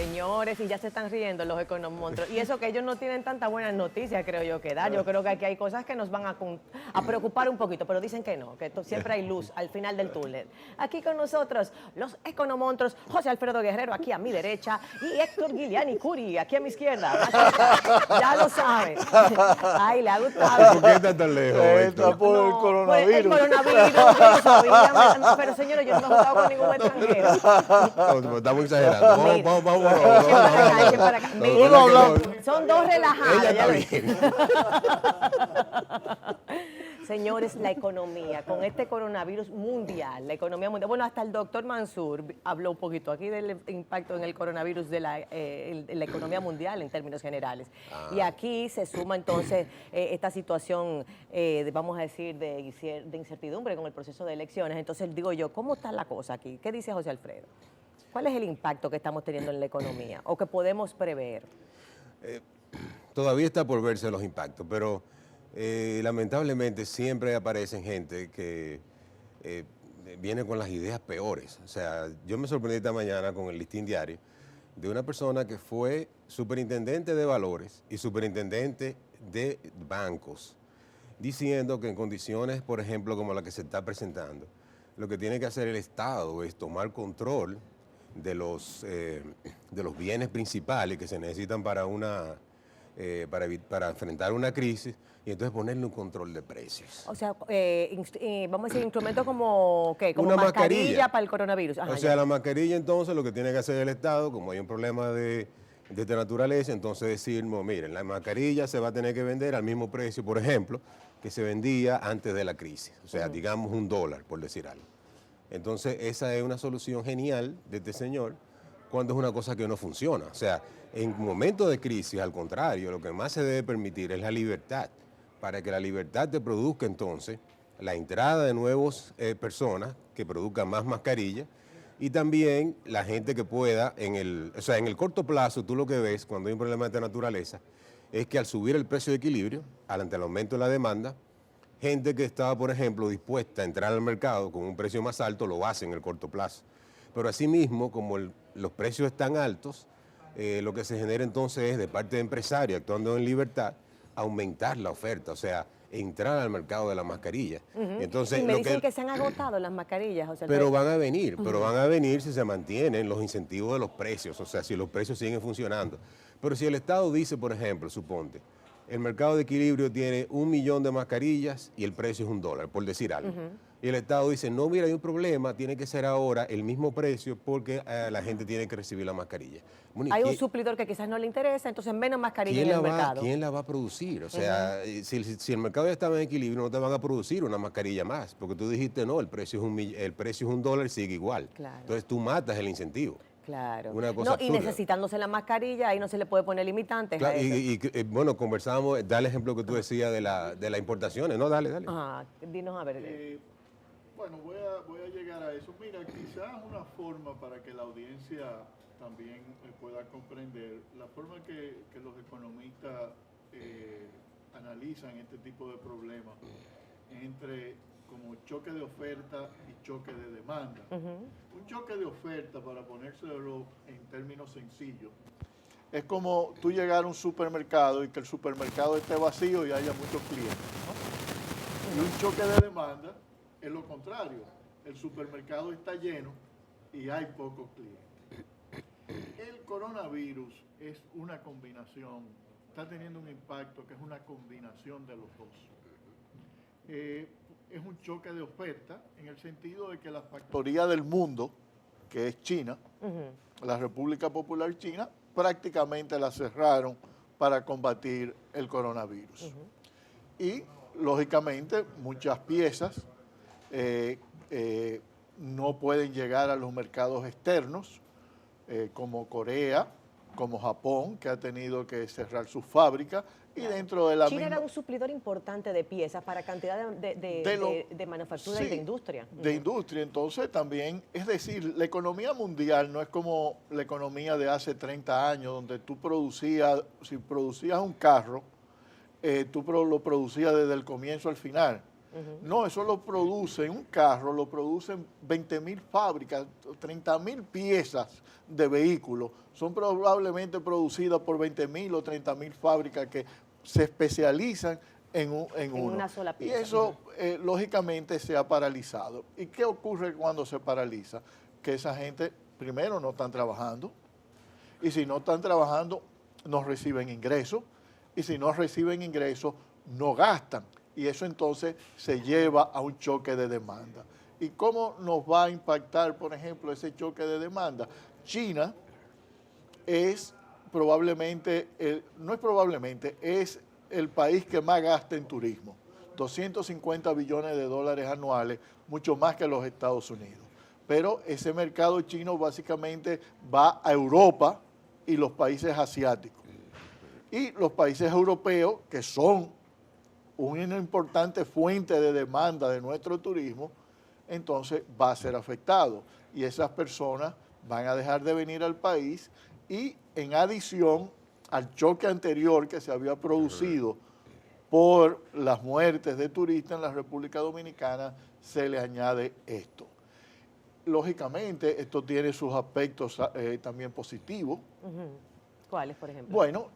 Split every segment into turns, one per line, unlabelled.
Señores, y ya se están riendo los economonstruos. Y eso que ellos no tienen tantas buenas noticias, creo yo, que dar. Yo creo que aquí hay cosas que nos van a preocupar un poquito, pero dicen que no, que siempre hay luz al final del túnel. Aquí con nosotros, los economonstruos, José Alfredo Guerrero, aquí a mi derecha, y Héctor Guiliani Curi, aquí a mi izquierda. Ya lo saben. Ay, le ha gustado.
¿Por qué está tan lejos?
Está por el coronavirus.
El coronavirus, yo no sabía. Pero señores, yo no me he juntado con ningún extranjero.
Estamos exagerando. Vamos.
Echen para acá. Son dos relajadas.
Ella está bien.
Señores, la economía, con este coronavirus mundial, la economía mundial, bueno, hasta el doctor Mansur habló un poquito aquí del impacto en el coronavirus de la economía mundial en términos generales. Y aquí se suma entonces esta situación, vamos a decir, de incertidumbre con el proceso de elecciones. Entonces digo yo, ¿cómo está la cosa aquí? ¿Qué dice José Alfredo? ¿Cuál es el impacto que estamos teniendo en la economía o que podemos prever?
Todavía está por verse los impactos, pero lamentablemente siempre aparecen gente que viene con las ideas peores. O sea, yo me sorprendí esta mañana con el listín diario de una persona que fue superintendente de valores y superintendente de bancos, diciendo que en condiciones, por ejemplo, como la que se está presentando, lo que tiene que hacer el Estado es tomar control de los bienes principales que se necesitan para enfrentar una crisis y entonces ponerle un control de precios.
O sea, vamos a decir, instrumentos como, ¿qué? Como
una
mascarilla para el coronavirus. Ajá,
o sea, la mascarilla entonces lo que tiene que hacer el Estado, como hay un problema de esta naturaleza, entonces decir, no, miren, la mascarilla se va a tener que vender al mismo precio, por ejemplo, que se vendía antes de la crisis. O sea, digamos $1, por decir algo. Entonces, esa es una solución genial de este señor cuando es una cosa que no funciona. O sea, en momentos de crisis, al contrario, lo que más se debe permitir es la libertad, para que la libertad te produzca entonces la entrada de nuevas personas que produzcan más mascarillas y también la gente que pueda, en el corto plazo, tú lo que ves cuando hay un problema de esta naturaleza es que al subir el precio de equilibrio, ante el aumento de la demanda, gente que estaba, por ejemplo, dispuesta a entrar al mercado con un precio más alto, lo hace en el corto plazo. Pero asimismo, como los precios están altos, lo que se genera entonces es, de parte de empresarios actuando en libertad, aumentar la oferta, o sea, entrar al mercado de la mascarilla. Entonces,
y me dicen que se han agotado las mascarillas, José
pero
Alfredo.
van a venir si se mantienen los incentivos de los precios, o sea, si los precios siguen funcionando. Pero si el Estado dice, por ejemplo, suponte, el mercado de equilibrio tiene 1 millón de mascarillas y el precio es $1, por decir algo. Y el Estado dice, no, mira, hay un problema, tiene que ser ahora el mismo precio porque la gente tiene que recibir la mascarilla. Bueno,
hay un suplidor que quizás no le interesa, entonces menos mascarilla en el mercado.
¿Quién la va a producir? O sea, si el mercado ya estaba en equilibrio, no te van a producir una mascarilla más, porque tú dijiste, no, el precio es $1, sigue igual. Claro. Entonces tú matas el incentivo.
Claro.
Una cosa
y necesitándose la mascarilla, ahí no se le puede poner limitantes.
Claro,
a eso.
Bueno, conversábamos, da el ejemplo que tú decías de las importaciones, ¿no? Dale.
Ajá, dinos a ver.
Bueno, voy a llegar a eso. Mira, quizás una forma para que la audiencia también pueda comprender la forma que los economistas analizan este tipo de problemas entre como choque de oferta y choque de demanda. Un choque de oferta, para ponérselo en términos sencillos, es como tú llegar a un supermercado y que el supermercado esté vacío y haya muchos clientes, ¿no? Y un choque de demanda es lo contrario. El supermercado está lleno y hay pocos clientes. El coronavirus es una combinación, está teniendo un impacto que es una combinación de los dos. Es un choque de oferta en el sentido de que la factoría del mundo, que es China, la República Popular China, prácticamente la cerraron para combatir el coronavirus. Y, lógicamente, muchas piezas no pueden llegar a los mercados externos, como Corea, como Japón, que ha tenido que cerrar sus fábricas, y dentro de la
China era un suplidor importante de piezas para cantidad de manufactura y de industria.
De industria, entonces también, es decir, la economía mundial no es como la economía de hace 30 años, donde tú producías, si producías un carro, tú lo producías desde el comienzo al final. No, eso lo producen, un carro lo producen 20.000 fábricas, 30.000 piezas de vehículos. Son probablemente producidas por 20.000 o 30.000 fábricas que se especializan en uno.
Una sola
Y
pieza.
eso, lógicamente, se ha paralizado. ¿Y qué ocurre cuando se paraliza? Que esa gente, primero, no están trabajando. Y si no están trabajando, no reciben ingresos. Y si no reciben ingresos, no gastan. Y eso entonces se lleva a un choque de demanda. ¿Y cómo nos va a impactar, por ejemplo, ese choque de demanda? China es probablemente, no es probablemente, es el país que más gasta en turismo. 250 billones de dólares anuales, mucho más que los Estados Unidos. Pero ese mercado chino básicamente va a Europa y los países asiáticos. Y los países europeos, que son una importante fuente de demanda de nuestro turismo, entonces va a ser afectado. Y esas personas van a dejar de venir al país y en adición al choque anterior que se había producido por las muertes de turistas en la República Dominicana, se le añade esto. Lógicamente, esto tiene sus aspectos también positivos.
¿Cuáles, por ejemplo?
Bueno,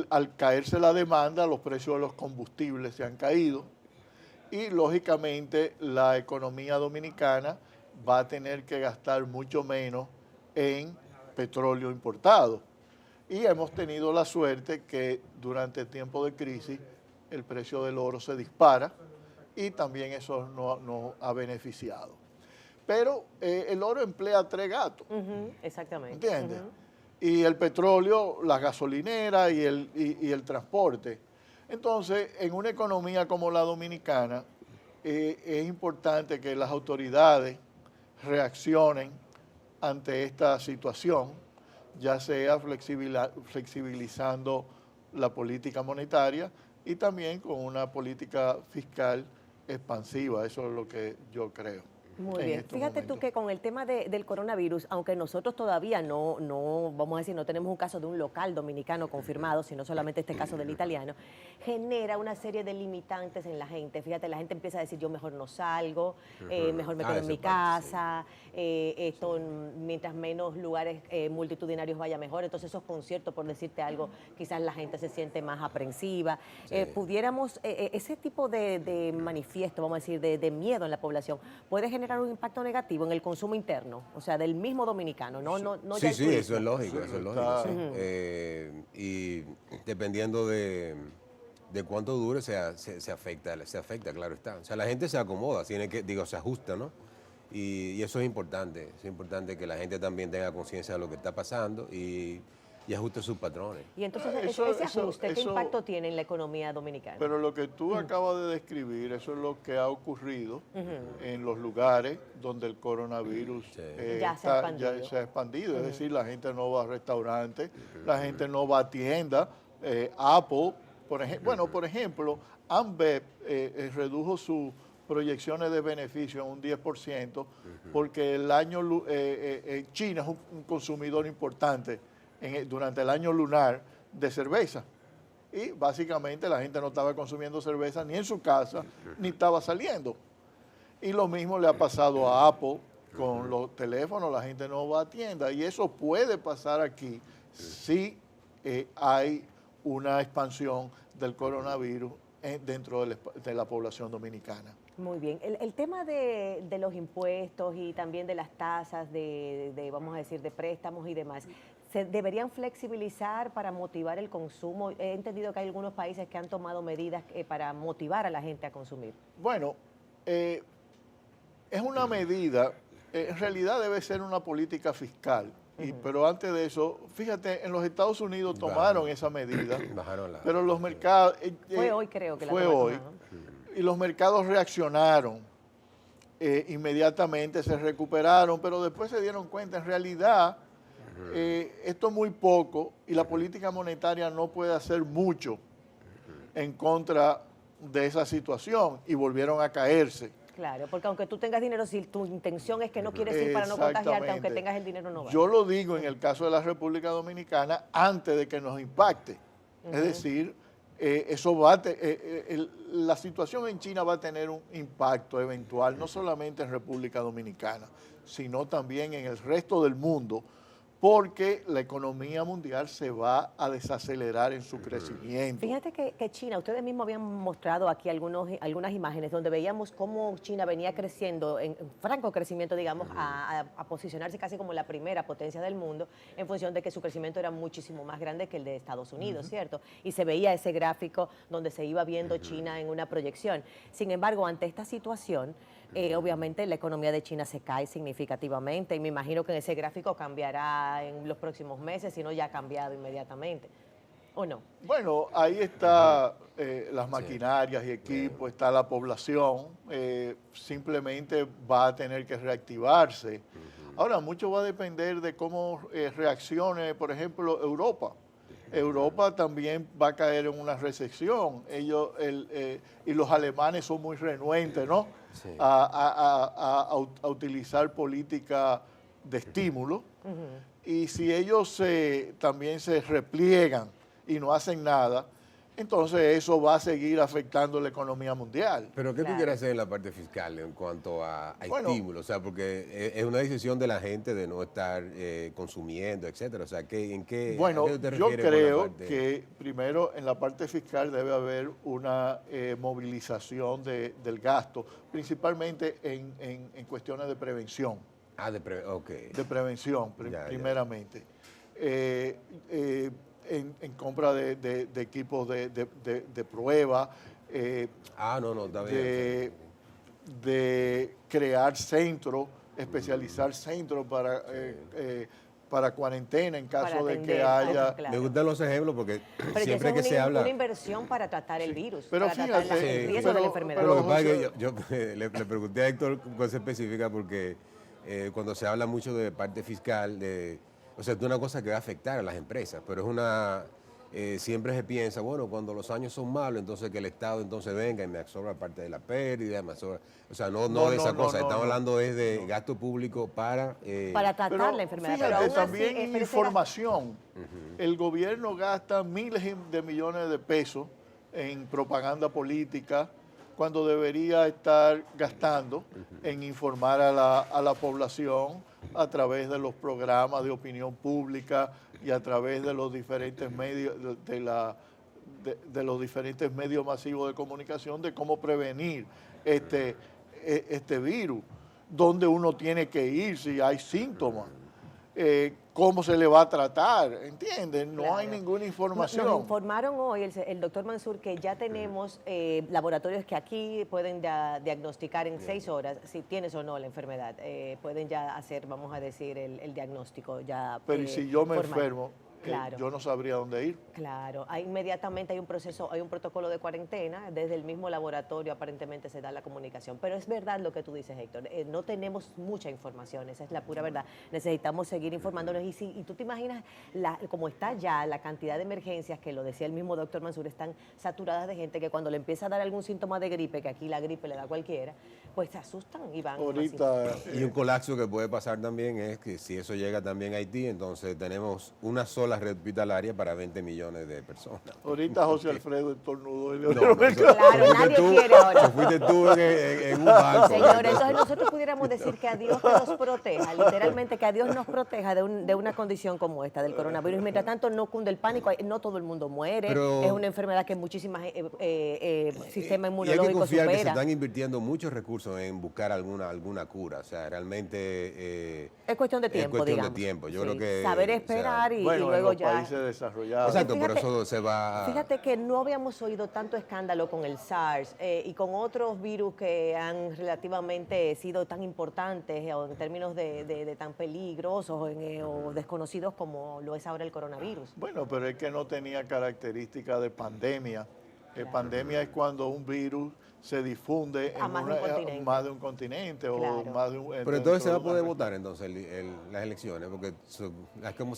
al caerse la demanda, los precios de los combustibles se han caído y, lógicamente, la economía dominicana va a tener que gastar mucho menos en petróleo importado. Y hemos tenido la suerte que durante el tiempo de crisis el precio del oro se dispara y también eso nos ha beneficiado. Pero el oro emplea 3 gatos.
Exactamente.
¿Entiendes? Y el petróleo, las gasolineras y el transporte. Entonces, en una economía como la dominicana, es importante que las autoridades reaccionen ante esta situación, ya sea flexibilizando la política monetaria y también con una política fiscal expansiva. Eso es lo que yo creo.
Muy bien. Fíjate tú que con el tema del coronavirus, aunque nosotros todavía no, vamos a decir, no tenemos un caso de un local dominicano confirmado, sino solamente este caso del italiano, genera una serie de limitantes en la gente. Fíjate, la gente empieza a decir, yo mejor no salgo, mejor me quedo en mi casa, esto, mientras menos lugares multitudinarios vaya mejor. Entonces esos conciertos, por decirte algo, quizás la gente se siente más aprensiva. Pudiéramos, ese tipo de manifiesto, vamos a decir, de miedo en la población, puede generar un impacto negativo en el consumo interno, o sea, del mismo dominicano, no
sí,
ya el turismo.
eso es lógico, eso es lógico. Sí. Y dependiendo de cuánto dure, se afecta, claro está. O sea, la gente se acomoda, se ajusta, ¿no? Y eso es importante que la gente también tenga conciencia de lo que está pasando y ajuste sus patrones.
Y entonces ese ajuste, ¿qué impacto tiene en la economía dominicana?
Pero lo que tú acabas de describir, eso es lo que ha ocurrido en los lugares donde el coronavirus
ya se ha expandido.
Es decir, la gente no va a restaurantes, la gente no va a tiendas. Apple, por ejemplo, Ambev redujo sus proyecciones de beneficio en un 10% porque China es un consumidor importante durante el año lunar de cerveza. Y básicamente la gente no estaba consumiendo cerveza ni en su casa, ni estaba saliendo. Y lo mismo le ha pasado a Apple con los teléfonos, la gente no va a tiendas. Y eso puede pasar aquí si hay una expansión del coronavirus dentro de la población dominicana.
Muy bien. El tema de los impuestos y también de las tasas, vamos a decir, de préstamos y demás, ¿se deberían flexibilizar para motivar el consumo? He entendido que hay algunos países que han tomado medidas para motivar a la gente a consumir.
Bueno, es una medida, en realidad debe ser una política fiscal. Pero antes de eso, fíjate, en los Estados Unidos tomaron esa medida, pero los mercados...
fue hoy, creo que
fue hoy. Y los mercados reaccionaron inmediatamente, se recuperaron, pero después se dieron cuenta, en realidad, esto es muy poco y la política monetaria no puede hacer mucho en contra de esa situación y volvieron a caerse.
Claro, porque aunque tú tengas dinero, si tu intención es que no quieres ir para no contagiarte, aunque tengas el dinero no va.
Yo lo digo en el caso de la República Dominicana antes de que nos impacte. Es decir, la situación en China va a tener un impacto eventual, no solamente en República Dominicana, sino también en el resto del mundo, porque la economía mundial se va a desacelerar en su crecimiento.
Fíjate que China, ustedes mismos habían mostrado aquí algunas imágenes donde veíamos cómo China venía creciendo, en franco crecimiento, digamos, a posicionarse casi como la primera potencia del mundo, en función de que su crecimiento era muchísimo más grande que el de Estados Unidos, ¿cierto? Y se veía ese gráfico donde se iba viendo China en una proyección. Sin embargo, ante esta situación, obviamente la economía de China se cae significativamente y me imagino que ese gráfico cambiará en los próximos meses, si no ya ha cambiado inmediatamente, ¿o no?
Bueno, ahí está las maquinarias y equipos, está la población, simplemente va a tener que reactivarse. Ahora, mucho va a depender de cómo reaccione, por ejemplo, Europa. Europa también va a caer en una recesión. Y los alemanes son muy renuentes, ¿no?
Sí.
A utilizar política de estímulo. Y si ellos también se repliegan y no hacen nada, entonces eso va a seguir afectando la economía mundial.
Pero ¿qué tú
Claro.
quieres hacer en la parte fiscal en cuanto a
Bueno,
estímulo? O sea, porque es una decisión de la gente de no estar consumiendo, etcétera. O sea, ¿en qué
Bueno,
¿a qué te
yo
refieres con la
creo
parte?
que primero en la parte fiscal debe haber una movilización del gasto, principalmente en cuestiones de prevención.
Ok.
De prevención,
Ya.
primeramente. En compra de equipos de prueba,
No, está bien.
de crear centros, especializar centros para cuarentena en caso
Para
de
atender,
que haya...
claro.
Me gustan los ejemplos porque
Pero ya
siempre
eso
que
es
se habla...
una inversión para tratar el virus,
Pero
para tratar
fíjate,
el riesgo de la
pero-
enfermedad.
Pero lo que pasa es
José-
que yo le pregunté a Héctor cosa específica porque cuando se habla mucho de parte fiscal, o sea, es una cosa que va a afectar a las empresas, pero es una... siempre se piensa, bueno, cuando los años son malos, entonces que el Estado entonces venga y me absorba parte de la pérdida, me absorba... O sea, no de esa cosa, estamos hablando es de gasto público para...
Para tratar
Pero
la enfermedad.
fíjate,
pero aún
también
así,
en
pero ese
información. El gobierno gasta miles de millones de pesos en propaganda política cuando debería estar gastando en informar a la población a través de los programas de opinión pública y a través de los diferentes medios de los diferentes medios masivos de comunicación de cómo prevenir este virus, dónde uno tiene que ir si hay síntomas, cómo se le va a tratar, ¿entiendes? No
Claro.
hay ninguna
Nos
información.
informaron hoy el doctor Mansur que ya tenemos laboratorios que aquí pueden diagnosticar en 6 horas si tienes o no la enfermedad. Pueden ya hacer, vamos a decir, el diagnóstico ya.
Pero ¿y si yo me
formal.
enfermo?
Claro.
Yo no sabría dónde ir.
Claro, inmediatamente hay un proceso, hay un protocolo de cuarentena, desde el mismo laboratorio aparentemente se da la comunicación, pero es verdad lo que tú dices, Héctor, no tenemos mucha información, esa es la pura verdad, necesitamos seguir informándonos y tú te imaginas como está ya la cantidad de emergencias, que lo decía el mismo doctor Mansur, están saturadas de gente que cuando le empieza a dar algún síntoma de gripe, que aquí la gripe le da a cualquiera, pues se asustan y van.
Ahorita,
Y un colapso que puede pasar también es que si eso llega también a Haití, entonces tenemos una sola red hospitalaria para 20 millones de personas.
ahorita José Alfredo estornudó.
Claro, nadie quiere ahora.
Fuiste tú en un banco.
Señores, entonces nosotros pudiéramos decir que a Dios nos proteja, literalmente que a Dios nos proteja de una condición como esta, del coronavirus. Mientras tanto, no cunde el pánico, no todo el mundo muere,
Pero-
es una enfermedad que muchísimas sistemas
Y hay que
inmunológicos
confiar que se
supera.
están invirtiendo muchos recursos en buscar alguna cura. O sea, realmente...
Es cuestión de tiempo,
Es cuestión
digamos.
de tiempo. Yo
Sí,
creo que...
saber
o sea,
esperar y
Bueno, en
luego
los
ya...
países desarrollados.
Exacto, por
Fíjate-
eso se va...
Fíjate que no habíamos oído tanto escándalo con el SARS y con otros virus que han relativamente sido tan importantes o en términos de tan peligrosos o desconocidos como lo es ahora el coronavirus.
Bueno, pero es que no tenía características de pandemia. Pandemia es cuando un virus se difunde
A
en
más de un continente.
más de un continente
Claro.
o más de un...
Pero entonces se va a
dentro de
poder
una-
votar entonces las elecciones, porque
Esa es una
¿cómo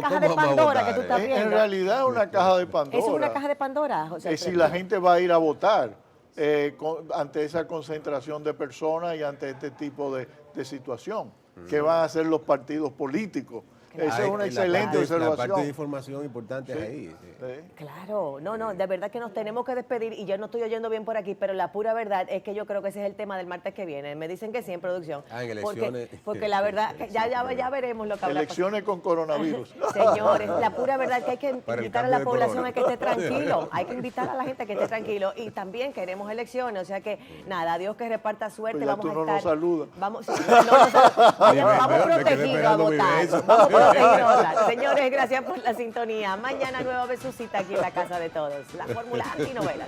caja de
vamos a
Pandora que
votar?
tú estás viendo.
En realidad es una caja de Pandora.
Eso es una caja de Pandora, José
Si
Alfredo.
la gente va a ir a votar ante esa concentración de personas y ante este tipo de situación. ¿Qué van a hacer los partidos políticos? Esa es una
La
excelente
parte de
observación.
información importante es ahí. Sí.
Sí.
Claro, no, de verdad que nos tenemos que despedir y yo no estoy oyendo bien por aquí, pero la pura verdad es que yo creo que ese es el tema del martes que viene. Me dicen que sí en producción.
En
porque,
elecciones.
porque la verdad, que ya veremos lo que habrá
Elecciones con coronavirus.
Señores, la pura verdad es que hay que
Para el
invitar a
cambio
la
de
población
corona.
a que esté tranquilo. Hay que invitar a la gente a que esté tranquilo. Y también queremos elecciones. O sea que, nada, Dios que reparta suerte.
Pues ya
vamos
tú
a
no
estar.
nos saludas.
Vamos, sí, no nos saludas. Vamos
me quedé
protegidos a
esperando mi
votar.
beso.
Vamos protegidos a votar. Señores, gracias por la sintonía. Mañana nueva vez su cita aquí en la casa de todos. La fórmula antinovelas.